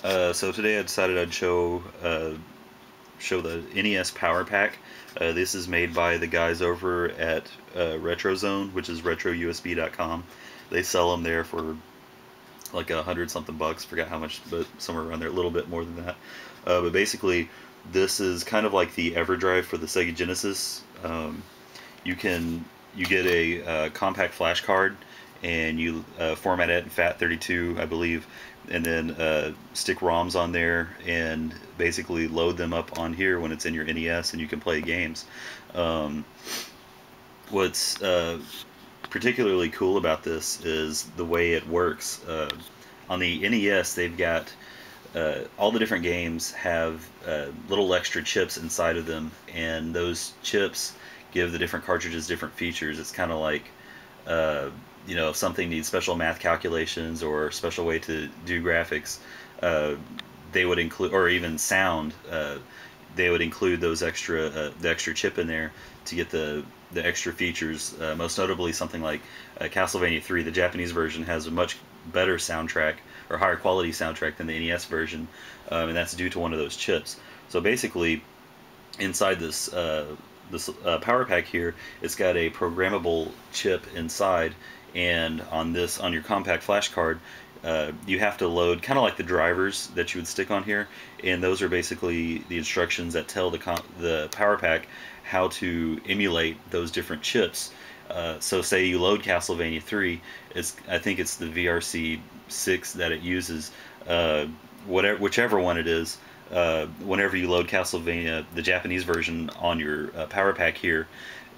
So today I decided I'd show the NES PowerPak. This is made by the guys over at RetroZone, which is retrousb.com. They sell them there for like 100 something bucks. Forgot how much, but somewhere around there, a little bit more than that. But basically, this is kind of like the EverDrive for the Sega Genesis. You get a compact flash card, and you format it in FAT32, I believe, and then stick ROMs on there and basically load them up on here when it's in your NES, and you can play games. What's particularly cool about this is the way it works. On the NES, they've got all the different games have little extra chips inside of them, and those chips give the different cartridges different features. It's kind of like if something needs special math calculations or special way to do graphics, they would include, or even sound, they would include those the extra chip in there to get the extra features. Most notably, something like Castlevania 3, the Japanese version has a much better soundtrack, or higher quality soundtrack, than the NES version, and that's due to one of those chips. So basically, inside this PowerPak here, it's got a programmable chip inside, and on your compact flash card, you have to load kind of like the drivers that you would stick on here, and those are basically the instructions that tell the PowerPak how to emulate those different chips. So say you load Castlevania 3, I think it's the VRC6 that it uses, whichever one it is. Whenever you load Castlevania, the Japanese version, on your PowerPak here,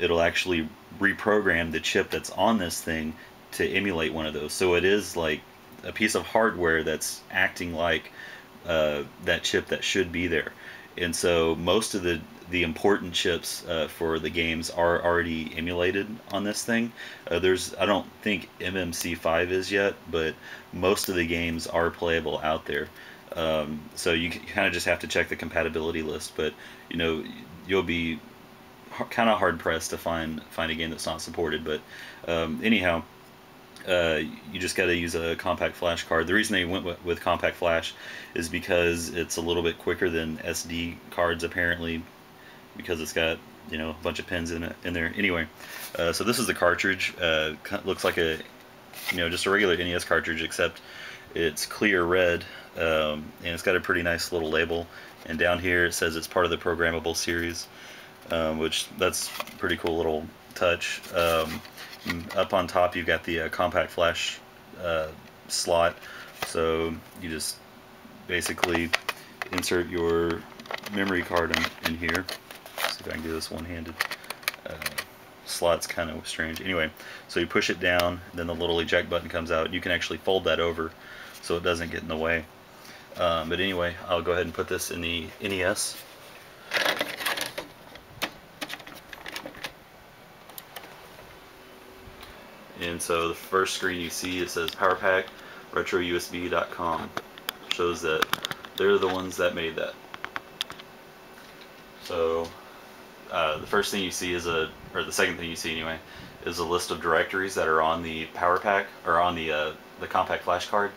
it'll actually reprogram the chip that's on this thing to emulate one of those. So it is like a piece of hardware that's acting like that chip that should be there. And so most of the important chips for the games are already emulated on this thing. I don't think MMC5 is yet, but most of the games are playable out there. So you kind of just have to check the compatibility list, but you'll be kind of hard pressed to find a game that's not supported. But anyhow, you just got to use a compact flash card. The reason they went with compact flash is because it's a little bit quicker than SD cards, apparently, because it's got a bunch of pins in there. Anyway, so this is the cartridge. Looks like just a regular NES cartridge, except it's clear red, and it's got a pretty nice little label. And down here it says it's part of the programmable series, which that's a pretty cool little touch. Up on top you've got the compact flash slot, so you just basically insert your memory card in here. Let's see if I can do this one-handed. Slot's kind of strange. Anyway, so you push it down, then the little eject button comes out. You can actually fold that over so it doesn't get in the way. But anyway, I'll go ahead and put this in the NES. And so the first screen you see, it says PowerPak, retrousb.com. Shows that they're the ones that made that. So the first thing you see is or the second thing you see anyway, is a list of directories that are on the PowerPak, or on the compact flash card.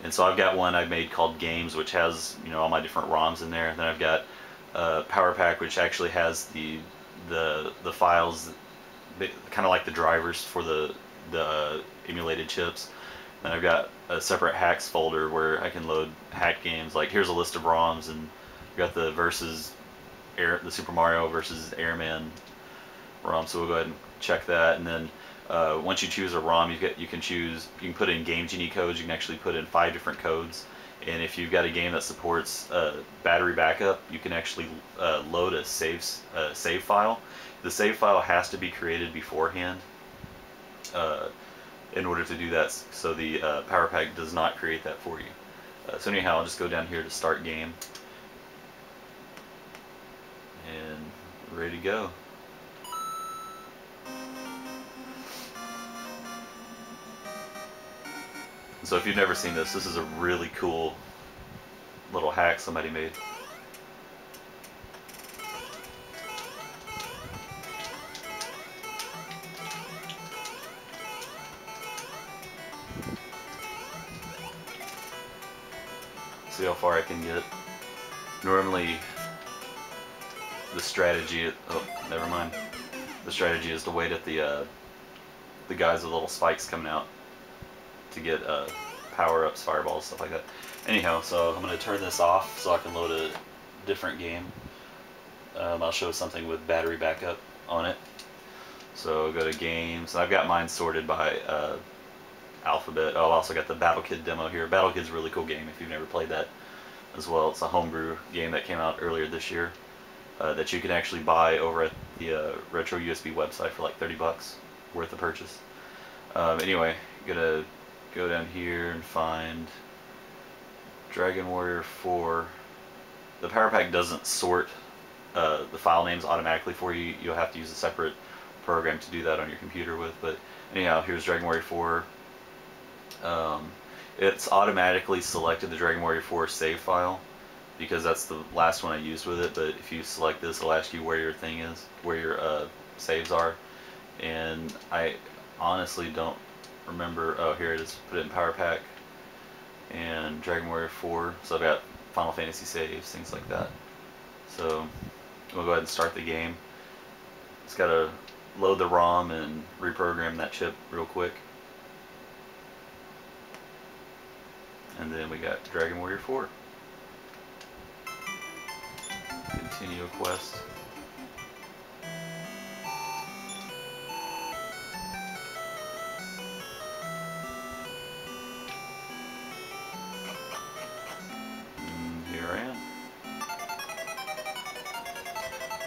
And so I've got one I've made called Games, which has all my different ROMs in there. And then I've got PowerPak, which actually has the files, kind of like the drivers for the emulated chips. Then I've got a separate hacks folder where I can load hack games. Like, here's a list of ROMs, and I've got the the Super Mario versus Airman ROM. So we'll go ahead and check that. And then once you choose a ROM, you can put in Game Genie codes. You can actually put in 5 different codes. And if you've got a game that supports battery backup, you can actually load a save file. The save file has to be created beforehand in order to do that, so the PowerPak does not create that for you. So anyhow, I'll just go down here to Start Game, and ready to go. So if you've never seen this is a really cool little hack somebody made. See how far I can get. Normally, the strategy. Oh, never mind. The strategy is to wait at the guys with little spikes coming out to get power-ups, fireballs, stuff like that. Anyhow, so I'm going to turn this off so I can load a different game. I'll show something with battery backup on it. So go to games. I've got mine sorted by alphabet. Oh, I also got the Battle Kid demo here. Battle Kid's a really cool game if you've never played that as well. It's a homebrew game that came out earlier this year that you can actually buy over at the Retro USB website for like 30 bucks worth of purchase. Anyway, gonna go down here and find Dragon Warrior 4. The PowerPak doesn't sort the file names automatically for you. You'll have to use a separate program to do that on your computer with. But anyhow, here's Dragon Warrior 4. It's automatically selected the Dragon Warrior 4 save file because that's the last one I used with it. But if you select this, it'll ask you where your thing is, where your saves are. And I honestly don't remember. Oh, here it is. Put it in PowerPak and Dragon Warrior 4. So I've got Final Fantasy saves, things like that. So we'll go ahead and start the game. It's got to load the ROM and reprogram that chip real quick. And then we got Dragon Warrior 4. Continue a quest. And here I am.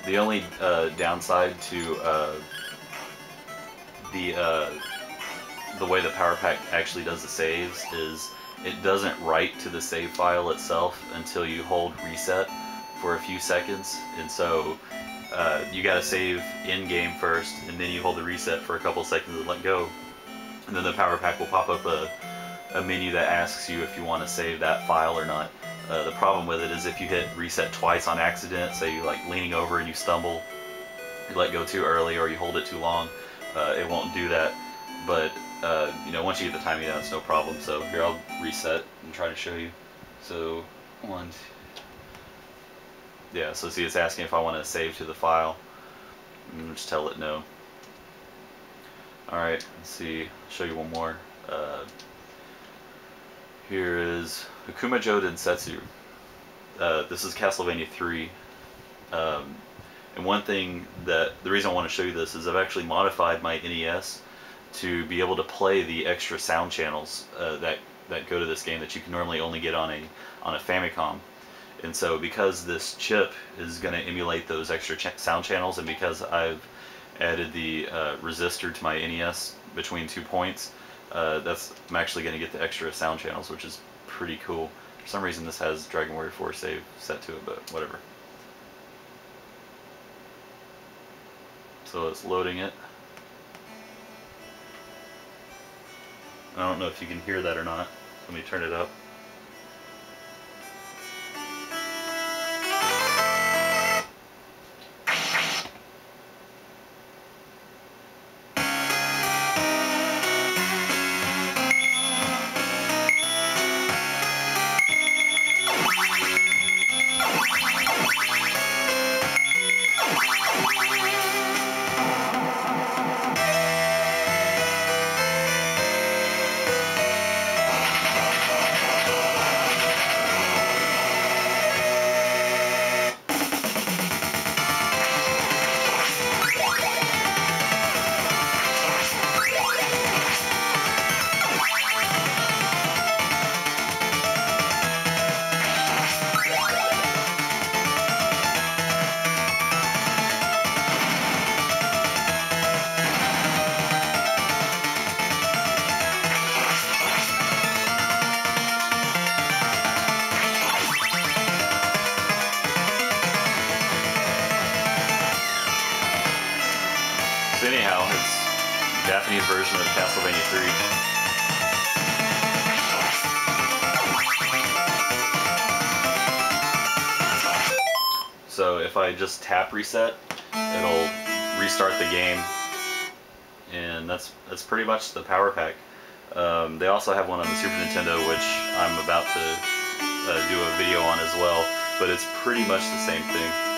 The only downside to the way the PowerPak actually does the saves is it doesn't write to the save file itself until you hold reset for a few seconds, and so you gotta save in game first, and then you hold the reset for a couple seconds and let go, and then the PowerPak will pop up a menu that asks you if you want to save that file or not. The problem with it is if you hit reset twice on accident, say you're like leaning over and you stumble, you let go too early or you hold it too long, it won't do that. But you know, once you get the timing down, it's no problem. So here, I'll reset and try to show you. So yeah, so see, it's asking if I want to save to the file, and just tell it no. Alright, let's see, I'll show you one more. Here is Akumajou Densetsu. This is Castlevania 3. And one thing the reason I want to show you this is I've actually modified my NES to be able to play the extra sound channels that go to this game that you can normally only get on a Famicom. And so because this chip is going to emulate those extra sound channels, and because I've added the resistor to my NES between 2 points, I'm actually going to get the extra sound channels, which is pretty cool. For some reason this has Dragon Warrior 4 save set to it, but whatever. So it's loading it. I don't know if you can hear that or not. Let me turn it up. So anyhow, it's Japanese version of Castlevania 3. So if I just tap reset, it'll restart the game, and that's pretty much the PowerPak. They also have one on the Super Nintendo, which I'm about to do do a video on as well, but it's pretty much the same thing.